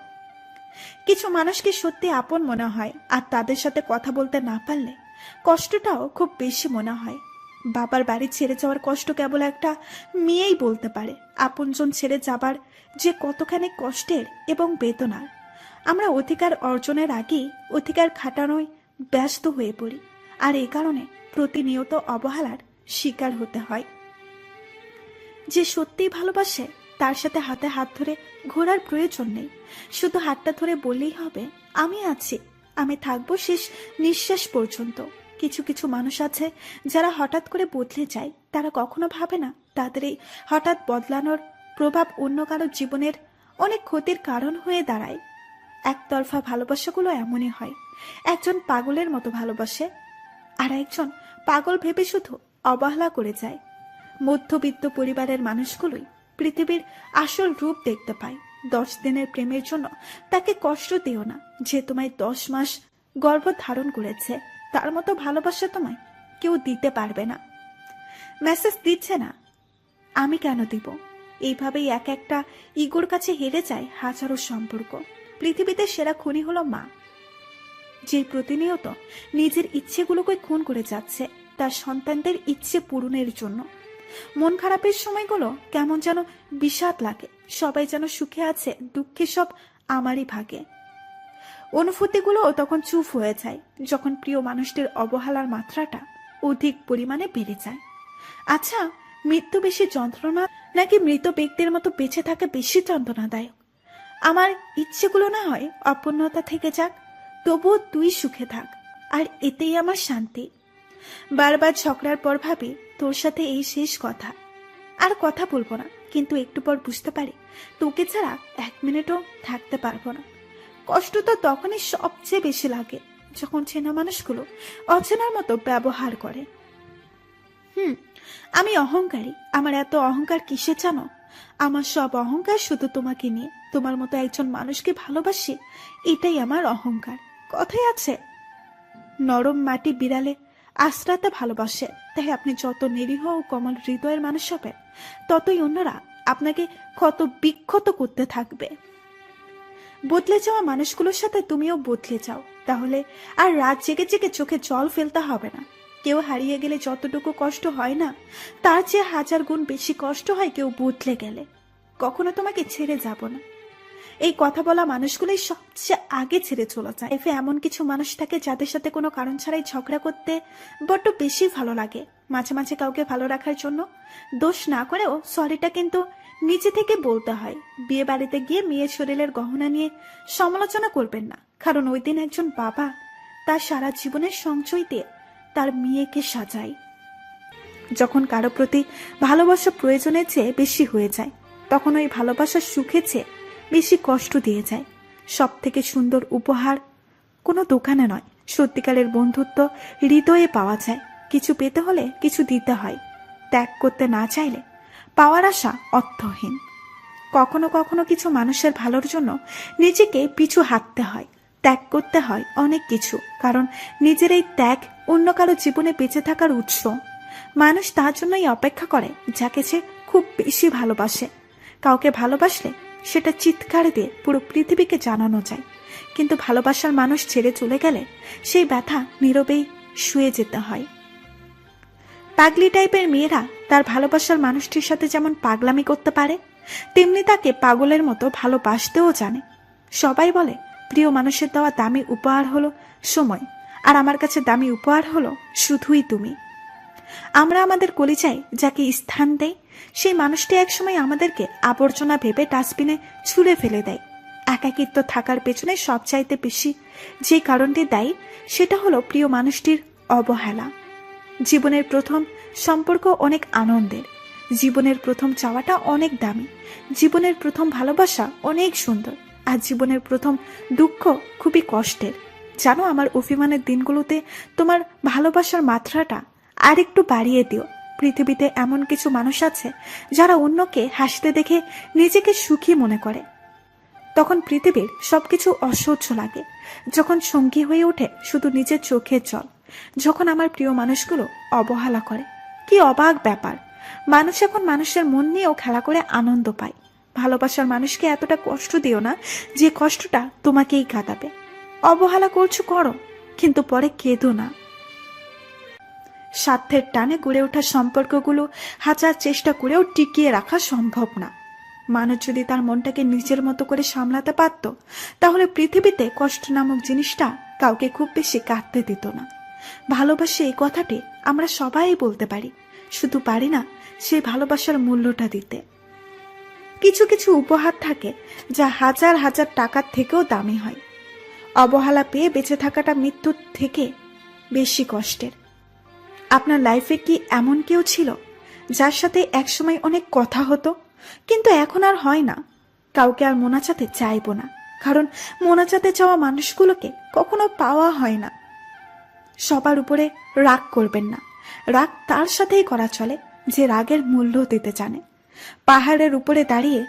কিছু মানুষকে সত্যি আপন মনে হয়, আর তাদের সাথে কথা বলতে না পারলে কষ্টটাও খুব বেশি মনে হয়। বাবার বাড়ি ছেড়ে যাওয়ার কষ্ট কেবল একটা মেয়েই বলতে পারে। আপনজন ছেড়ে যাবার যে কতখানি কষ্টের এবং বেদনার, আমরা অধিকার অর্জনের আগেই অধিকার খাটানোয় ব্যস্ত হয়ে পড়ি, আর এ কারণে প্রতিনিয়ত অবহেলার শিকার হতে হয়। যে সত্যিই ভালোবাসে তার সাথে হাতে হাত ধরে ঘোরার প্রয়োজন নেই, শুধু হাতটা ধরে বললেই হবে আমি আছি, আমি থাকবো শেষ নিঃশ্বাস পর্যন্ত। কিছু কিছু মানুষ আছে যারা হঠাৎ করে বদলে যায়, তারা কখনো ভাবে না তাদের এই হঠাৎ বদলানোর প্রভাব অন্য কারো জীবনের অনেক ক্ষতির কারণ হয়ে দাঁড়ায়। একতরফা ভালোবাসাগুলো এমনই হয়, একজন পাগলের মতো ভালোবাসে আর একজন পাগল ভেবে শুধু অবহেলা করে যায়। মধ্যবিত্ত পরিবারের মানুষগুলোই পৃথিবীর আসল রূপ দেখতে পায়। 10 দিনের প্রেমের জন্য তাকে কষ্ট দিও না। যে তোমায় 10 মাস গর্ভ ধারণ করেছে, তার মতো ভালোবাসা তোমায় কেউ দিতে পারবে না। মেসেজ দিচ্ছে না, আমি কেন দিব? এইভাবেই এক একটা ইগোর কাছে হেরে যায় হাজারো সম্পর্ক। পৃথিবীতে সেরা খুনি হলো মা, যে প্রতিনিয়ত নিজের ইচ্ছেগুলোকে খুন করে যাচ্ছে তার সন্তানদের ইচ্ছে পূরণের জন্য। মন খারাপের সময়গুলো কেমন যেন বিষাদ লাগে, সবাই যেন সুখে আছে, দুঃখে সব আমারই ভাগে। অনুভূতিগুলো তখন চুপ হয়ে যায় যখন প্রিয় মানুষটির অবহেলার মাত্রাটা অধিক পরিমাণে বেড়ে যায়। আচ্ছা, মৃত্যু বেশি যন্ত্রণা নাকি মৃত ব্যক্তির মতো বেঁচে থাকা বেশি যন্ত্রণাদায়ক? আমার ইচ্ছেগুলো না হয় অপূর্ণতা থেকে যাক, তবুও তুই সুখে থাক, আর এতেই আমার শান্তি। বারবার ঝগড়ার পর ভাবি তোর সাথে এই শেষ কথা, আর কথা বলবো না। কিন্তু একটু পর বুঝতে পারি তোকে ছাড়া 1 মিনিটও থাকতে পারবো না। কষ্ট তো তখনই সবচেয়ে বেশি লাগে যখন চেনা মানুষগুলো অচেনার মতো ব্যবহার করে। আমি অহংকারী। আমার এত অহংকার কিসে জানো? আমার সব অহংকার শুধু তোমাকে নিয়ে। তোমার মতো একজন মানুষকে ভালোবাসি, এটাই আমার অহংকার। কথাই আছে, নরম মাটি বিড়ালে আশ্রাতে ভালোবাসে। তাই আপনি যত নিরীহ ও কোমল হৃদয়ের মানুষ হবেন, ততই অন্যরা আপনাকে ক্ষত বিক্ষত করতে থাকবে। বদলে যাওয়া মানুষগুলোর সাথে তুমিও বদলে যাও, তাহলে আর রাত জেগে জেগে চোখে জল ফেলতে হবে না। কেউ হারিয়ে গেলে যতটুকু কষ্ট হয় না, তার চেয়ে 1000 গুণ বেশি কষ্ট হয় কেউ বদলে গেলে। কখনো তোমাকে ছেড়ে যাব না, এই কথা বলা মানুষগুলোই সবচেয়ে আগে ছেড়ে চলে যায়। এফে এমন কিছু মানুষ থাকে যাদের সাথে কোনো কারণ ছাড়াই ঝগড়া করতে বড্ড বেশি ভালো লাগে। মাঝে মাঝে কাউকে ভালো রাখার জন্য দোষ না করেও সরিটা কিন্তু নিজে থেকে বলতে হয়। বিয়ে বাড়িতে গিয়ে মেয়ের শরীরের গহনা নিয়ে সমালোচনা করবেন না, কারণ ওই দিন একজন বাবা তার সারা জীবনের সঞ্চয় দিয়ে তার মেয়েকে সাজায়। যখন কারো প্রতি ভালোবাসা প্রয়োজনের চেয়ে বেশি হয়ে যায়, তখন ওই ভালোবাসার সুখের চেয়ে বেশি কষ্ট দিয়ে যায়। সব থেকে সুন্দর উপহার কোনো দোকানে নয়, সত্যিকারের বন্ধুত্ব হৃদয়ে পাওয়া যায়। কিছু পেতে হলে কিছু দিতে হয়, ত্যাগ করতে না চাইলে পাওয়ার আশা অর্থহীন। কখনো কখনো কিছু মানুষের ভালোর জন্য নিজেকে পিছু হাঁটতে হয়, ত্যাগ করতে হয় অনেক কিছু, কারণ নিজের এই ত্যাগ অন্য কারো জীবনে বেঁচে থাকার উৎস। মানুষ তার জন্যই অপেক্ষা করে যাকে সে খুব বেশি ভালোবাসে। কাউকে ভালোবাসলে সেটা চিৎকার দিয়ে পুরো পৃথিবীকে জানানো যায়, কিন্তু ভালোবাসার মানুষ ছেড়ে চলে গেলে সেই ব্যথা নীরবেই শুয়ে যেতে হয়। পাগলি টাইপের মেয়েরা তার ভালোবাসার মানুষটির সাথে যেমন পাগলামি করতে পারে, তেমনি তাকে পাগলের মতো ভালোবাসতেও জানে। সবাই বলে প্রিয় মানুষের দেওয়া দামি উপহার হলো সময়, আর আমার কাছে দামি উপহার হলো শুধুই তুমি। আমরা আমাদের কলিজায় যাকে স্থান দেই, সেই মানুষটি একসময় আমাদেরকে আবর্জনা ভেবে ডাস্টবিনে ছুঁড়ে ফেলে দেয়। একাকিত্ব থাকার পেছনে সবচাইতে বেশি যে কারণটি দায়ী, সেটা হলো প্রিয় মানুষটির অবহেলা। জীবনের প্রথম সম্পর্ক অনেক আনন্দের, জীবনের প্রথম চাওয়াটা অনেক দামি, জীবনের প্রথম ভালোবাসা অনেক সুন্দর, আর জীবনের প্রথম দুঃখ খুবই কষ্টের। জানো, আমার অভিমানের দিনগুলোতে তোমার ভালোবাসার মাত্রাটা আর একটু বাড়িয়ে দিও। পৃথিবীতে এমন কিছু মানুষ আছে যারা অন্যকে হাসতে দেখে নিজেকে সুখী মনে করে। তখন পৃথিবীর সবকিছু অসহ্য লাগে, যখন সঙ্গী হয়ে ওঠে শুধু নিজের চোখের জল। যখন আমার প্রিয় মানুষগুলো অবহেলা করে, কি অবাক ব্যাপার! মানুষ এখন মানুষের মন নিয়েও খেলা করে আনন্দ পায়। ভালোবাসার মানুষকে এতটা কষ্ট দিও না যে কষ্টটা তোমাকেই কাঁদাবে। অবহেলা করছো করো, কিন্তু পরে কেঁদো না। স্বার্থের টানে গড়ে ওঠা সম্পর্কগুলো হাজার চেষ্টা করেও টিকিয়ে রাখা সম্ভব না। মানুষ যদি তার মনটাকে নিজের মতো করে সামলাতে পারত, তাহলে পৃথিবীতে কষ্ট নামক জিনিসটা কাউকে খুব বেশি কাঁদতে দিত না। ভালোবাসে এই কথাটি আমরা সবাই বলতে পারি, শুধু পারি না সেই ভালোবাসার মূল্যটা দিতে। কিছু কিছু উপহার থাকে যা হাজার হাজার টাকার থেকেও দামি হয়। অবহেলা পেয়ে বেঁচে থাকাটা মৃত্যুর থেকে বেশি কষ্টের। আপনার লাইফে কি এমন কেউ ছিল যার সাথে একসময় অনেক কথা হতো, কিন্তু এখন আর হয় না? কাউকে আর মোনাচাতে চাইবো না, কারণ মোনাচাতে চাওয়া মানুষগুলোকে কখনো পাওয়া হয় না। সবার উপরে রাগ করবেন না, রাগ তার সাথেই করা চলে যে রাগের মূল্য দিতে জানে। পাহাড়ের উপরে দাঁড়িয়ে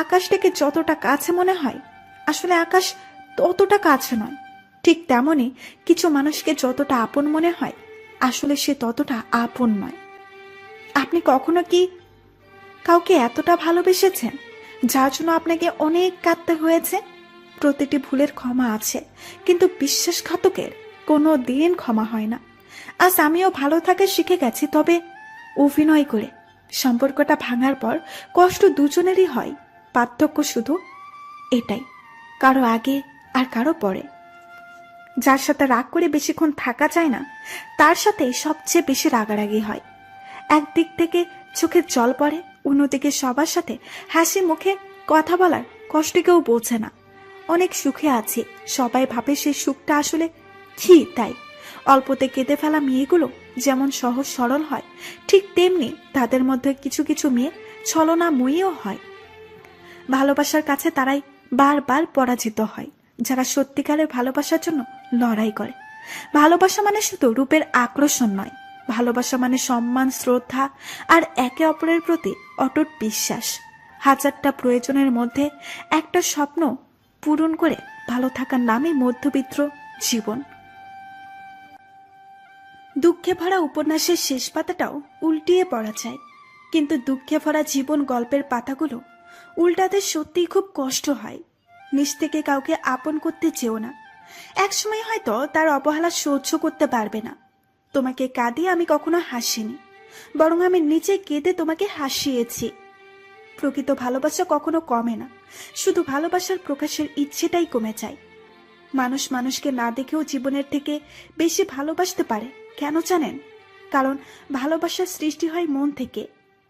আকাশটাকে যতটা কাছে মনে হয়, আসলে আকাশ ততটা কাছে নয়। ঠিক তেমনই কিছু মানুষকে যতটা আপন মনে হয়, আসলে সে ততটা আপন নয়। আপনি কখনো কি কাউকে এতটা ভালোবেসেছেন যার জন্য আপনাকে অনেক কাঁদতে হয়েছে? প্রতিটি ভুলের ক্ষমা আছে, কিন্তু বিশ্বাসঘাতকের কোনো দিন ক্ষমা হয় না। আজ আমিও ভালো থাকা শিখে গেছি, তবে অভিনয় করে। সম্পর্কটা ভাঙার পর কষ্ট দুজনেরই হয়, পার্থক্য শুধু এটাই, কারো আগে আর কারো পরে। যার সাথে রাগ করে বেশিক্ষণ থাকা যায় না, তার সাথে সবচেয়ে বেশি রাগারাগি হয়। একদিক থেকে চোখের জল পড়ে, অন্যদিকে সবার সাথে হাসি মুখে কথা বলার কষ্ট কেউ বোঝে না। অনেক সুখে আছি, সবাই ভাবে সেই সুখটা আসলে কি তাই। অল্পতে কেঁদে ফেলা মেয়েগুলো যেমন সহজ সরল হয়, ঠিক তেমনি তাদের মধ্যে কিছু কিছু মেয়ে ছলনাময়ীও হয়। ভালোবাসার কাছে তারাই বারবার পরাজিত হয়, যারা সত্যিকারের ভালোবাসার জন্য লড়াই করে। ভালোবাসা মানে শুধু রূপের আকর্ষণ নয়, ভালোবাসা মানে সম্মান, শ্রদ্ধা আর একে অপরের প্রতি অটুট বিশ্বাস। হাজারটা প্রয়োজনের মধ্যে একটা স্বপ্ন পূরণ করে ভালো থাকার নামে মধ্যবিত্ত জীবন। দুঃখে ভরা উপন্যাসের শেষ পাতাটাও উল্টিয়ে পড়া যায়, কিন্তু দুঃখে ভরা জীবন গল্পের পাতাগুলো উল্টাতে সত্যিই খুব কষ্ট হয়। নিজ থেকে কাউকে আপন করতে চেও না, একসময় হয়তো তার অবহেলা সহ্য করতে পারবে না। তোমাকে কাঁদিয়ে আমি কখনো হাসিনি, বরং আমি নিজে কেঁদে তোমাকে হাসিয়েছি। প্রকৃত ভালোবাসা কখনো কমে না, শুধু ভালোবাসার প্রকাশের ইচ্ছেটাই কমে যায়। মানুষ মানুষকে না দেখেও জীবনের থেকে বেশি ভালোবাসতে পারে, কেন জানেন? কারণ ভালোবাসার সৃষ্টি হয় মন থেকে।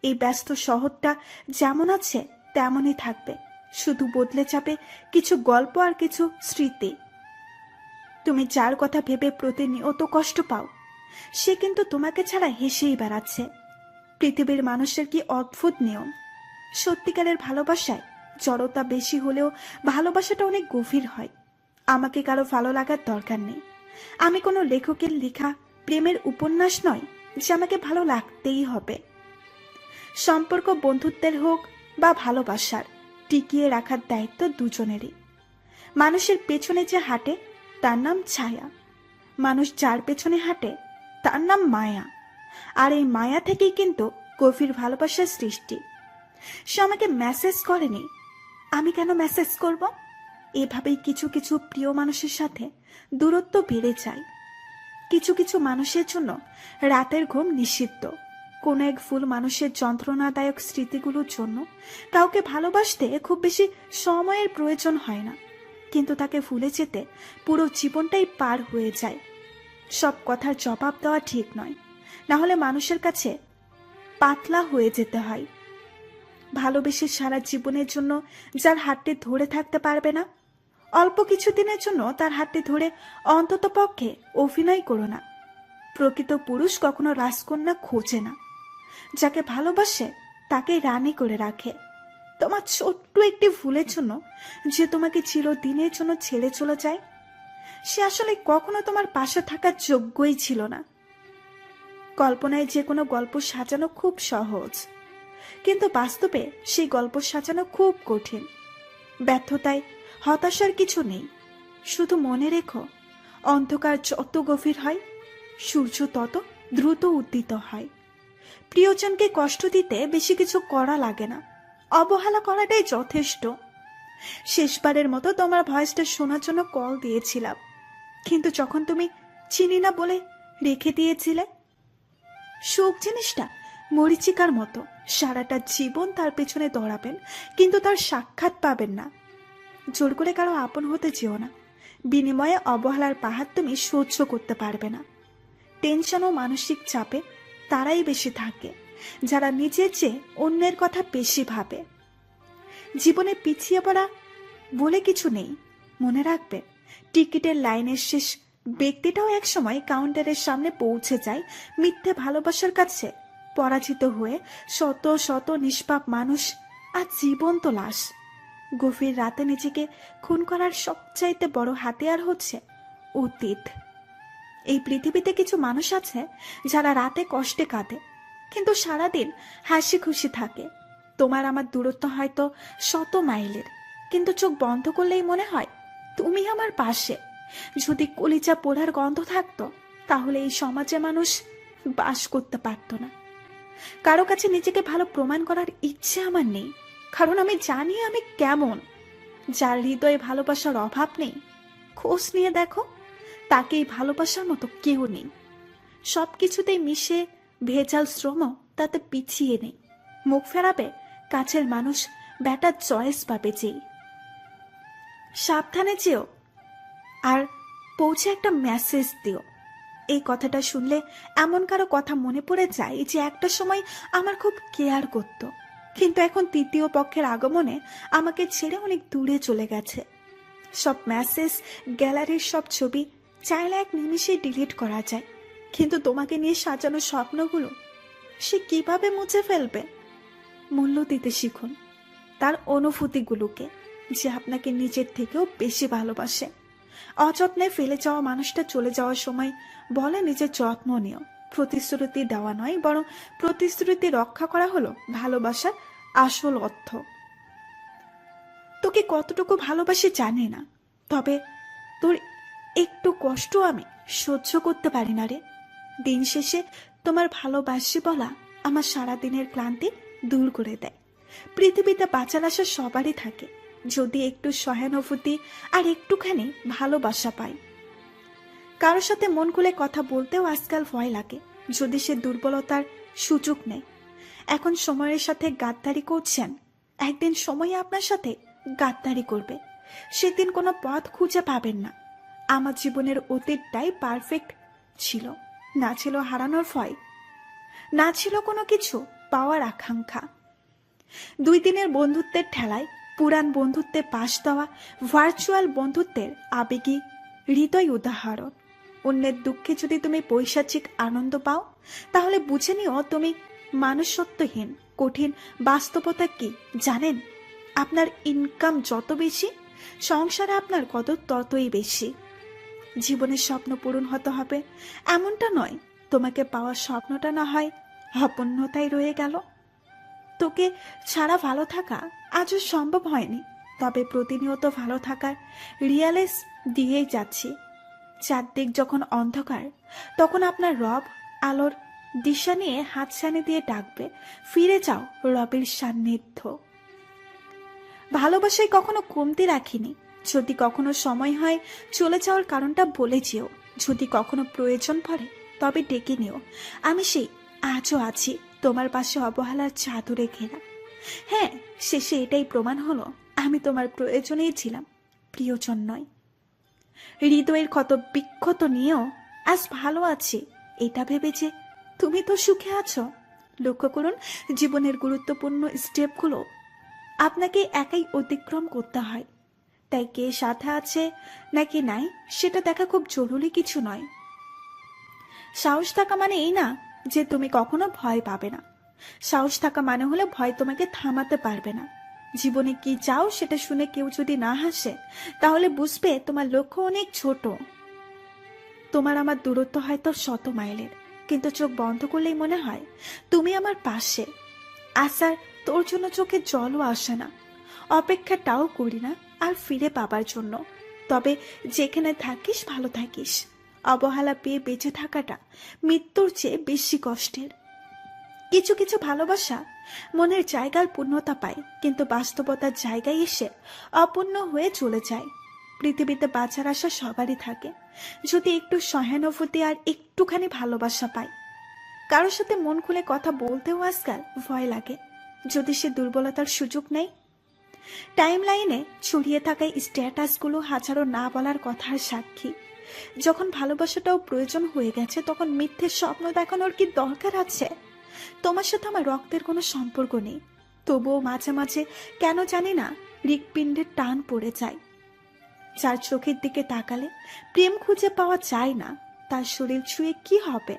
এই ব্যস্ত শহরটা যেমন আছে তেমনই থাকবে, শুধু বদলে যাবে কিছু গল্প আর কিছু স্মৃতি। তুমি যার কথা ভেবে প্রতিনিয়ত কষ্ট পাও, সে কিন্তু তোমাকে ছাড়া হেসেই বেড়াচ্ছে। পৃথিবীর মানুষের কি অদ্ভুত নিয়ম! সত্যিকারের ভালোবাসায় জড়তা বেশি হলেও ভালোবাসাটা অনেক গভীর হয়। আমাকে কারো ভালো লাগার দরকার নেই, আমি কোনো লেখকের লেখা প্রেমের উপন্যাস নয় যে আমাকে ভালো লাগতেই হবে। সম্পর্ক বন্ধুত্বের হোক বা ভালোবাসার, টিকিয়ে রাখার দায়িত্ব দুজনেরই। মানুষের পেছনে যে হাঁটে তার নাম ছায়া, মানুষ যার পেছনে হাঁটে তার নাম মায়া। আর এই মায়া থেকেই কিন্তু গভীর ভালোবাসার সৃষ্টি। সে আমাকে মেসেজ করেনি, আমি কেন মেসেজ করব? এভাবেই কিছু কিছু প্রিয় মানুষের সাথে দূরত্ব বেড়ে যায়। কিছু কিছু মানুষের জন্য রাতের ঘুম নিষিদ্ধ। কোনো এক ভুল মানুষের যন্ত্রণাদায়ক স্মৃতিগুলোর জন্য কাউকে ভালোবাসতে খুব বেশি সময়ের প্রয়োজন হয় না, কিন্তু তাকে ভুলে যেতে পুরো জীবনটাই পার হয়ে যায়। সব কথার জবাব দেওয়া ঠিক নয়, না হলে মানুষের কাছে পাতলা হয়ে যেতে হয়। ভালোবেসে সারা জীবনের জন্য যার হাতটি ধরে থাকতে পারবে না, অল্প কিছুদিনের জন্য তার হাতটি ধরে অন্তত পক্ষে অভিনয় করো না। প্রকৃত পুরুষ কখনো রাজকন্যা খোঁজে না, যাকে ভালোবাসে তাকে রানী করে রাখে। তোমার ছোট্ট একটি ভুলের জন্য যে তোমাকে চিরদিনের জন্য ছেড়ে চলে যায়, সে আসলে কখনো তোমার পাশে থাকার যোগ্যই ছিল না। কল্পনায় যে কোনো গল্প সাজানো খুব সহজ, কিন্তু বাস্তবে সেই গল্প সাজানো খুব কঠিন। ব্যর্থতায় হতাশার কিছু নেই, শুধু মনে রেখো, অন্ধকার যত গভীর হয় সূর্য তত দ্রুত উদ্দিত হয়। প্রিয়জনকে কষ্ট দিতে বেশি কিছু করা লাগে না, অবহেলা করাটাই যথেষ্ট। শেষবারের মতো তোমার ভয়েসটা শোনার জন্য কল দিয়েছিলাম, কিন্তু যখন তুমি চিনি না বলে রেখে দিয়েছিলে। সুখ জিনিসটা মরিচিকার মতো, সারাটা জীবন তার পেছনে দৌড়াবেন কিন্তু তার সাক্ষাৎ পাবেন না। জোর করে কারো আপন হতে যেও না, বিনিময়ে অবহেলার পাহাড় তুমি সহ্য করতে পারবে না। টেনশন ও মানসিক চাপে তারাই বেশি থাকে যারা নিজের চেয়ে অন্যের কথা বেশি ভাবে। জীবনে পিছিয়ে পড়া বলে কিছু নেই, মনে রাখবে টিকিটের লাইনের শেষ ব্যক্তিটাও একসময় কাউন্টারের সামনে পৌঁছে যায় মিথ্যে ভালোবাসার কাছে পরাজিত হয়ে। শত শত নিষ্পাপ মানুষ আর জীবন্ত লাশ। গভীর রাতে নিজেকে খুন করার সবচাইতে বড় হাতিয়ার হচ্ছে অতীত। এই পৃথিবীতে কিছু মানুষ আছে যারা রাতে কষ্টে কাঁদে কিন্তু সারাদিন হাসি খুশি থাকে। তোমার আমার দূরত্ব হয়তো 100 মাইলের, কিন্তু চোখ বন্ধ করলেই মনে হয় তুমি আমার পাশে। যদি কলিজা পোড়ার গন্ধ থাকতো, তাহলে এই সমাজে মানুষ বাস করতে পারত না। কারো কাছে নিজেকে ভালো প্রমাণ করার ইচ্ছে আমার নেই, কারণ আমি জানি আমি কেমন। যার হৃদয়ে ভালোবাসার অভাব নেই, খোঁজ নিয়ে দেখো, তাকেই ভালোবাসার মতো কেউ নেই। সবকিছুতেই মিশে ভেজাল শ্রম, তাতে পিছিয়ে নেই। মুখ ফেরাবে কাছের মানুষ, ব্যাটার চয়েস পাবে যেই। সাবধানে যেও, আর পৌঁছে একটা মেসেজ দিও। এই কথাটা শুনলে এমন কারো কথা মনে পড়ে যায় যে একটা সময় আমার খুব কেয়ার করত, কিন্তু এখন তৃতীয় পক্ষের আগমনে আমাকে ছেড়ে অনেক দূরে চলে গেছে। সব মেসেজ, গ্যালারির সব ছবি চাইলে এক নিমিষে ডিলিট করা যায়, কিন্তু তোমাকে নিয়ে সাজানো স্বপ্নগুলো সে কিভাবে মুছে ফেলবে? মূল্য দিতে শিখুন তার অনুভূতিগুলোকে, যে আপনাকে নিজের থেকেও বেশি ভালোবাসে। অযত্নে ফেলে যাওয়া মানুষটা চলে যাওয়ার সময় বলে নিজের যত্ন নিও। প্রতিশ্রুতি দেওয়া নয়, বরং প্রতিশ্রুতি রক্ষা করা হলো ভালোবাসার আসল অর্থ। তোকে কতটুকু ভালোবাসি জানি না, তবে তোর একটু কষ্ট আমি সহ্য করতে পারি না রে। দিন শেষে তোমার ভালোবাসি বলা আমার সারাদিনের ক্লান্তি দূর করে দেয়। পৃথিবীতে বাঁচার আশা সবারই থাকে, যদি একটু সহানুভূতি আর একটুখানি ভালোবাসা পাই। কারোর সাথে মন খুলে কথা বলতেও আজকাল ভয় লাগে, যদি সে দুর্বলতার সুযোগ নেয়। এখন সময়ের সাথে গাদ্দারি করছেন, একদিন সময় আপনার সাথে গাদ্দারি করবে, সেদিন কোনো পথ খুঁজে পাবেন না। আমার জীবনের অতীতটাই পারফেক্ট ছিল, না ছিল হারানোর ভয়, না ছিল কোনো কিছু পাওয়ার আকাঙ্ক্ষা। 2 দিনের বন্ধুত্বের ঠেলায় পুরান বন্ধুত্বে পাশ দেওয়া ভার্চুয়াল বন্ধুত্বের আবেগী হৃদয় উদাহরণ। অন্যের দুঃখে যদি তুমি পৈশাচিক আনন্দ পাও, তাহলে বুঝে নিও তুমি মানুষত্বহীন। কঠিন বাস্তবতা কি জানেন? আপনার ইনকাম যত বেশি, সংসারে আপনার কদর ততই বেশি। জীবনের স্বপ্ন পূরণ হতে হবে এমনটা নয়, তোমাকে পাওয়ার স্বপ্নটা না হয় অপূর্ণতাই রয়ে গেল। তোকে ছাড়া ভালো থাকা আজও সম্ভব হয়নি, তবে প্রতিনিয়ত ভালো থাকার রিয়ালাইজ দিয়েই যাচ্ছি। চারদিক যখন অন্ধকার, তখন আপনার রব আলোর দিশা নিয়ে হাতছানি দিয়ে ডাকবে, ফিরে যাও রবের সান্নিধ্য। ভালোবাসায় কখনো কমতি রাখিনি। যদি কখনো সময় হয় চলে যাওয়ার কারণটা বলে যেও। যদি কখনো প্রয়োজন পড়ে তবে ডেকে নিও। আমি সেই আজও আছি, তোমার পাশে অবহেলার চাদরে ঘেরা। হ্যাঁ, শেষে এটাই প্রমাণ হলো আমি তোমার প্রয়োজনেই ছিলাম, প্রিয়জন নয়। হৃদয়ের ক্ষত বিক্ষত নিয়েও আজ ভালো আছি, এটা ভেবে যে তুমি তো সুখে আছো। লক্ষ্য করুন, জীবনের গুরুত্বপূর্ণ স্টেপগুলো আপনাকে একাই অতিক্রম করতে হয়। তাই কে সাথে আছে নাকি নাই সেটা দেখা খুব জরুরি কিছু নয়। সাহস থাকা মানে এই না যে তুমি কখনো ভয় পাবে না। সাহস থাকা মানে হলে ভয় তোমাকে থামাতে পারবে না। জীবনে কি চাও সেটা শুনে কেউ যদি না হাসে, তাহলে বুঝবে তোমার লক্ষ্য অনেক ছোট। তোমার আমার দূরত্ব হয়তো 100 মাইলের, কিন্তু চোখ বন্ধ করলেই মনে হয় তুমি আমার পাশে। আসার তোর জন্য চোখে জলও আসে না, অপেক্ষাটাও করি না আর ফিরে পাবার জন্য। তবে যেখানে থাকিস ভালো থাকিস। অবহেলা পেয়ে বেঁচে থাকাটা মৃত্যুর চেয়ে বেশি কষ্টের। কিছু কিছু ভালোবাসা মনের জায়গার পূর্ণতা পায়, কিন্তু বাস্তবতার জায়গায় এসে অপূর্ণ হয়ে চলে যায়। পৃথিবীতে বাঁচার আশা সবারই থাকে, যদি একটু সহানুভূতি আর একটুখানি ভালোবাসা পায়। কারোর সাথে মন খুলে কথা বলতেও আজকাল ভয় লাগে, যদি সে দুর্বলতার সুযোগ নেয়। টাইম লাইনে ছড়িয়ে থাকা স্ট্যাটাসগুলো হাজারো না বলার কথার সাক্ষী। যখন ভালোবাসাটাও প্রয়োজন হয়ে গেছে, তখন মিথ্যে স্বপ্ন দেখানোর কি দরকার আছে? তোমার সাথে আমার রক্তের কোনো সম্পর্ক নেই, তবুও মাঝে মাঝে কেন জানি না হৃৎপিণ্ডের টান পড়ে যায়। যার চোখের দিকে তাকালে প্রেম খুঁজে পাওয়া যায় না, তার শরীর ছুঁয়ে কি হবে?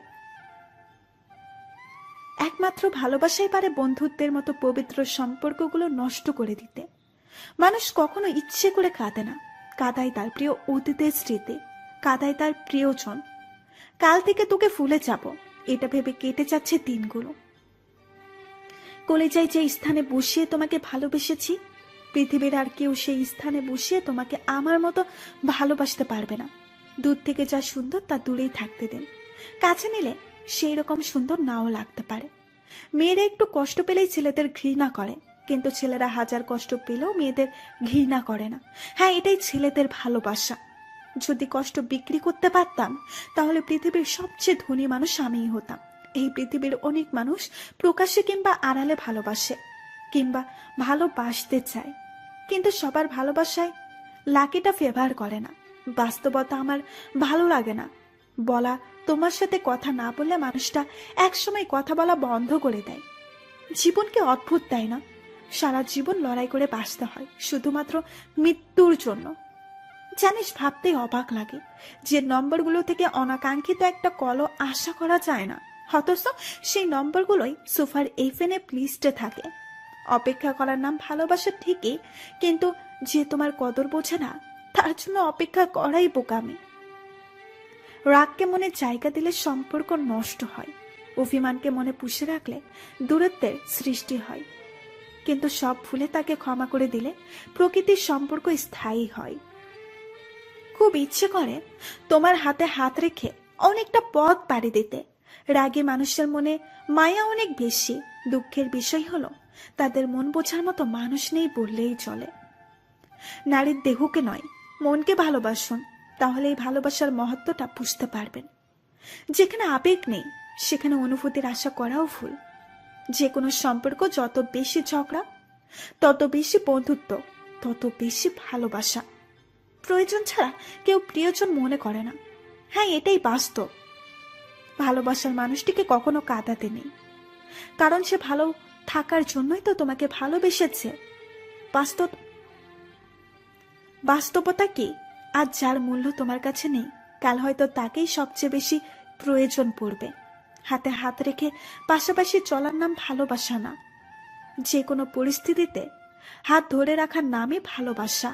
একমাত্র ভালোবাসাই পারে বন্ধুত্বের মতো পবিত্র সম্পর্কগুলো নষ্ট করে দিতে। মানুষ কখনো ইচ্ছে করে কাঁদে না, কাঁদায় তার প্রিয় অতীতের স্মৃতি, কাঁদায় তার প্রিয়জন। কাল থেকে তোকে ভুলে যাব এটা ভেবে কেটে যাচ্ছে দিনগুলো। কলেজায় যে স্থানে বসিয়ে তোমাকে ভালোবেসেছি, পৃথিবীর আর কেউ সেই স্থানে বসিয়ে তোমাকে আমার মতো ভালোবাসতে পারবে না। দূর থেকে যা সুন্দর তা দূরেই থাকতে দিন, কাছে নিলে সেই রকম সুন্দর নাও লাগতে পারে। মেয়েরা একটু কষ্ট পেলেই ছেলেদের ঘৃণা করে, কিন্তু ছেলেরা হাজার কষ্ট পেলেও মেয়েদের ঘৃণা করে না। হ্যাঁ, এটাই ছেলেদের ভালোবাসা। যদি কষ্ট বিক্রি করতে পারতাম তাহলে পৃথিবীর সবচেয়ে ধনী মানুষ আমিই হতাম। এই পৃথিবীর অনেক মানুষ প্রকাশ্যে কিংবা আড়ালে ভালোবাসে কিংবা ভালোবাসতে চায়, কিন্তু সবার ভালোবাসায় লাকিটা ফেভার করে না। বাস্তবতা আমার ভালো লাগে না বলা। তোমার সাথে কথা না বললে মানুষটা একসময় কথা বলা বন্ধ করে দেয়। জীবনকে অদ্ভুত, তাই না? সারা জীবন লড়াই করে বাঁচতে হয় শুধুমাত্র মৃত্যুর জন্য। জানিস, ভাবতেই অবাক লাগে যে নম্বরগুলো থেকে অনাকাঙ্ক্ষিত একটা কলও আশা করা যায় না, অথচ সেই নম্বরগুলোই সোফার এফএনএ লিস্টে থাকে। অপেক্ষা করার নাম ভালোবাসা ঠিকই, কিন্তু যে তোমার কদর বোঝে না তার জন্য অপেক্ষা করাই বোকামি। রাগকে মনে জায়গা দিলে সম্পর্ক নষ্ট হয়, অভিমানকে মনে পুষে রাখলে দূরত্বের সৃষ্টি হয়, কিন্তু সব ভুলে তাকে ক্ষমা করে দিলে প্রকৃতির সম্পর্ক স্থায়ী হয়। খুব ইচ্ছে করে তোমার হাতে হাত রেখে অনেকটা পথ পাড়ি দিতে। রাগী মানুষের মনে মায়া অনেক বেশি। দুঃখের বিষয় হলো তাদের মন বোঝার মতো মানুষ নেই বললেই চলে। নারীর দেহকে নয়, মনকে ভালোবাসুন, তাহলে এই ভালোবাসার মহত্বটা বুঝতে পারবেন। যেখানে আবেগ নেই সেখানে অনুভূতির আশা করাও ভুল। যে কোনো সম্পর্ক যত বেশি ঝগড়া, তত বেশি বন্ধুত্ব, তত বেশি ভালোবাসা। প্রয়োজন ছাড়া কেউ প্রিয়জন মনে করে না। হ্যাঁ, এটাই বাস্তব। ভালোবাসার মানুষটিকে কখনো কাঁদাতে নেই, কারণ সে ভালো থাকার জন্যই তো তোমাকে ভালোবেসেছে। বাস্তবতা কি? আজ যার মূল্য তোমার কাছে নেই, কাল হয়তো তাকেই সবচেয়ে বেশি প্রয়োজন পড়বে। হাতে হাত রেখে পাশাপাশি চলার নাম ভালোবাসা না। যে কোনো পরিস্থিতিতে হাত ধরে রাখার নামই ভালোবাসা।